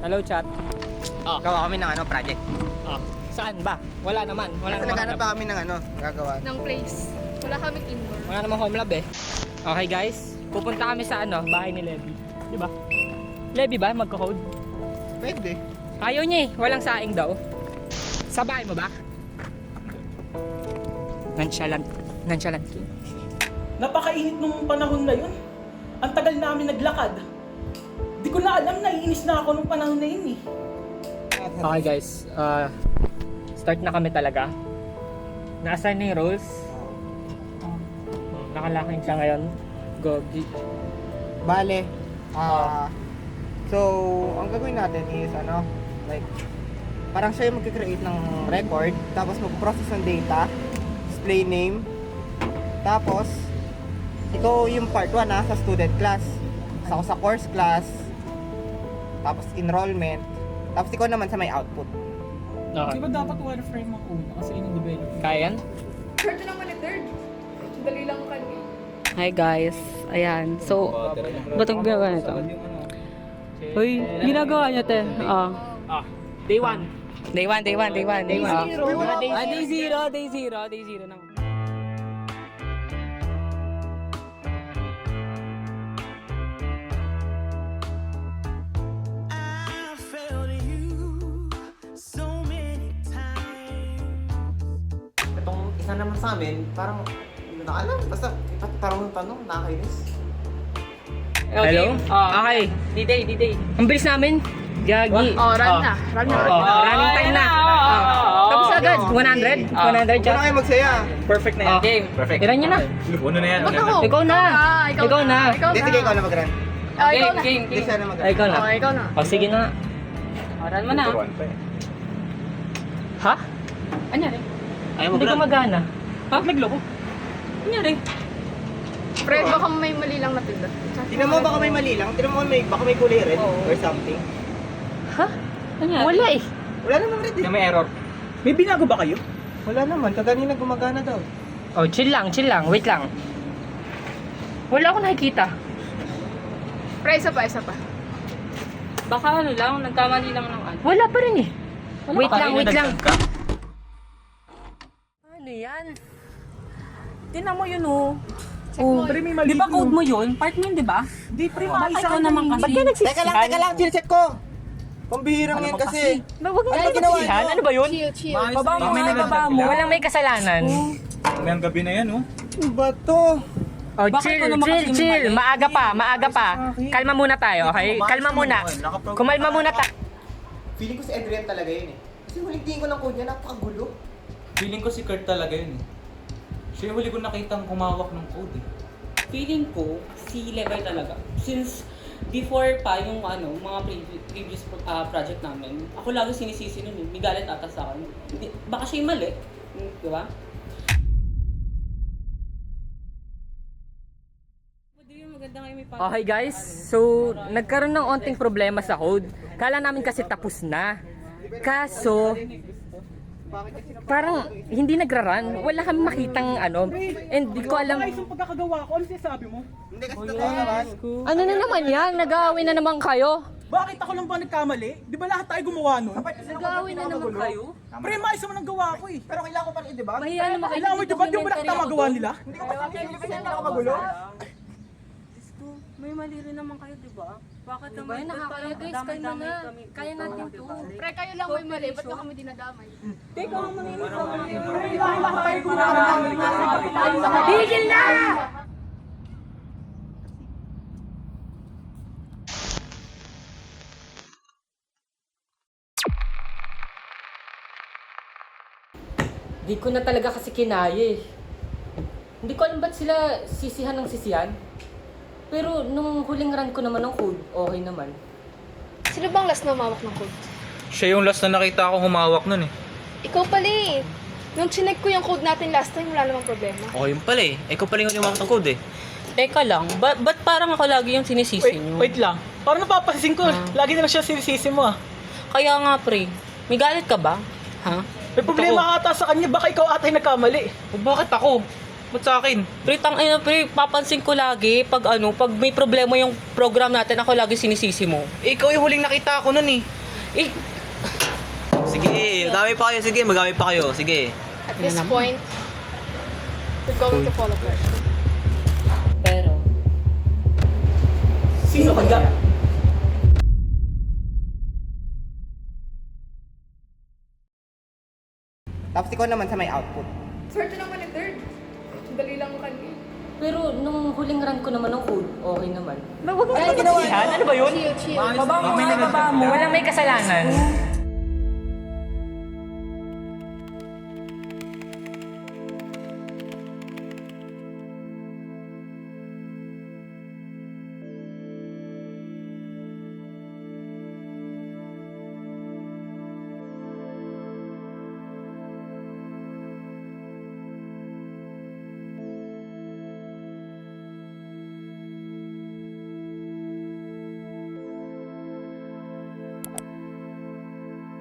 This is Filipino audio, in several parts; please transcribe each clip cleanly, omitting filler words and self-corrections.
Hello, chat. Oh. Gawa kami ng project. Oh. Saan ba? Wala naman. Wala naman. Naghanap pa kami ng gagawa. Ng place. Wala kaming indoor. Wala namang home lab eh. Okay guys, pupunta kami sa bahay ni Levi. Di ba? Levi ba magko-code? Pwede. Ayaw niya eh, walang saing daw. Sa bahay mo ba? Nonchalant. Napakainit nung panahon na yun. Ang tagal namin naglakad. Di ko na alam, naiinis na ako nung panahon na yun eh. Okay guys, start na kami talaga. Nasaan na yung rolls? Nakalaking siya ngayon. Go. Bale, so, ang gagawin natin is like, parang siya yung mag-create ng record, tapos mag-process ng data, display name, tapos, ikaw yung part 1 sa student class, ako sa course class, tapos enrollment, tapos ikaw naman sa may output. Okay. Di ba dapat wireframe ang una kasi yun ang develop? Kaya yan? Third naman ni third. Dali lang kanya. Hi guys, ayan. So, ba't ang ginagawa nito? Hoy, ginagawa niya te. Day 1. Day 1. Day 0. Day 0 naman. Itong isa naman sa amin, parang, hindi na alam, basta tanong, nakakainis. Hello? Okay. D-Day. Ang bilis namin. Gagi. Run na. Running time na. Tapos agad. 100? 100 Kung na kayo magsaya. Perfect na yan. Game. Perfect. Iran nyo na. Ano na yan? Wag ako. Ikaw na. Ikaw na. Hindi, sige, ikaw na mag-run. Ikaw na. Hindi siya na Ay, mag-run. ikaw na. Ikaw na. O, sige na. Run mo na. Ha? Anyari? Hindi ko magana. Bakit nagloko? Anyari? Fred, baka may mali lang na pindot. Tingnan mo baka may mali lang. Tingnan mo baka may kulay red or something. Ha? Anyari? Wala eh. Wala naman red eh. May error. May binago ba kayo? Wala naman. Kaganina gumagana daw. Oh, chill lang. Wait lang. Wala akong nakikita. Pre, isa pa. Baka lang, nagkamali lang ng ano. Wala pa rin eh. Wait lang. Ano yan? Tinan mo yun oh. Pre, may mali. Di ba code mo yun? Part mo yun, di ba? Di, pre, Bakit maisa ikaw naman kasi? Teka lang. Chill-check ko. Pambihirang yan kasi. Huwag Ano nga ginawa ginawa niyo? Ano ba yun? Chill. Baba mo nga, baba mo. Walang may kasalanan. Ngayong gabi na yan, oh. Ano ba to? Oh, Bakit chill. ko naman kasi mali? Maaga pa. Kalma muna tayo, okay? Kalma muna. Kumalma muna tayo. Feeling ko si Adrian talaga yun eh. Kasi huling tingin ko ng code niya, napakagulo. Feeling ko si Kurt talaga yun eh. Siya yung huli ko nakitang humawak ng code eh. Feeling ko, si Levi talaga. Since before pa yung mga previous project namin, ako lagi sinisisi nun eh. May galit ata sa akin. Baka siya yung mali. Di ba? Okay guys, so nagkaroon ng onting problema sa code. Kala namin kasi tapos na. Kaso, parang hindi nagra-run. Wala kami makitang and di ko alam. Isang pagkakagawa ko, ano sinasabi mo? Hindi kasi totoo naman. Ano na naman yan? Nag-aaway na naman kayo? Bakit ako lang ba nagkamali? Di ba lahat tayo gumawa nun? Nag-aaway na naman kayo? Pre, maayos mo nang gawa ko eh. Pero kailangan ko pa rin, di ba? Mahiya naman kayo. Kailangan mo, di ba? Di ba nakita magawa nila? Hindi ko pa hindi ako magulo. May mali rin naman kayo, di ba? Bakit Diba? Nakakaya guys, kalma na. Kaya natin to. Pre, kayo lang may mali. Ba't ba kami dinadamay? Teka, ang manginit ka mga Tigil na! Di ko na talaga kasi kinaya eh. Hindi ko alam ba't sila sisihan ng sisihan. Pero nung huling run ko naman ng code, okay naman. Sino bang last na umawak ng code? Siya yung last na nakita ko humawak nun eh. Ikaw pala eh. Nung chinek ko yung code natin last time, wala namang problema. Okay yun pala eh. Ikaw pala yung humawak ng code eh. Teka lang, ba't parang ako lagi yung sinisisi niyo? Wait lang. Parang napapasising ko. Lagi na lang siya sinisisi mo ah. Kaya nga pre, may galit ka ba? Ha? May problema ata sa kanya, baka ikaw ata yung nagkamali. O bakit ako? Ba't sa akin? Pre, papansin ko lagi pag may problema yung program natin, ako lagi sinisisi mo. Ikaw yung huling nakita ko nun eh. Eh, Sige, magamit pa kayo. Sige, magamit pa kayo. Sige. At this point, we're going to fall apart. Pero, Sino kaya? Tapos ikaw naman sa may output. Swerte naman ni Third. Dali lang mo kanina. pero nung huling run ko naman ng code, okay naman. Huwag mo naman sisihan. Ano ba yun? Chill, chill. Baba mo. Walang may kasalanan.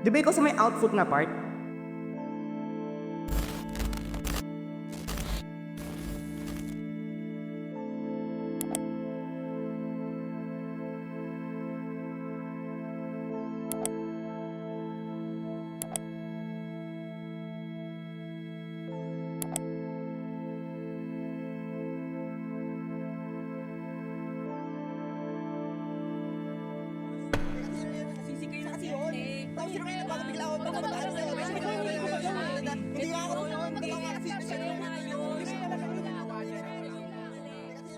Di ba ikaw sa may output na part?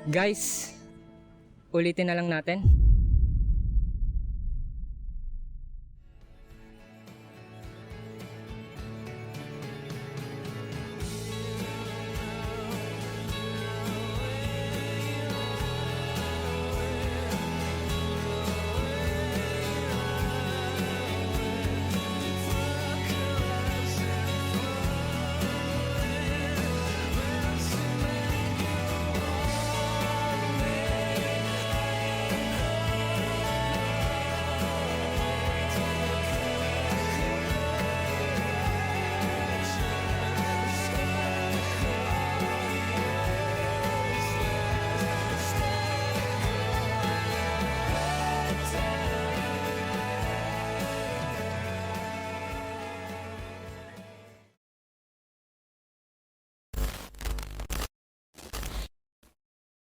Guys, ulitin na lang natin.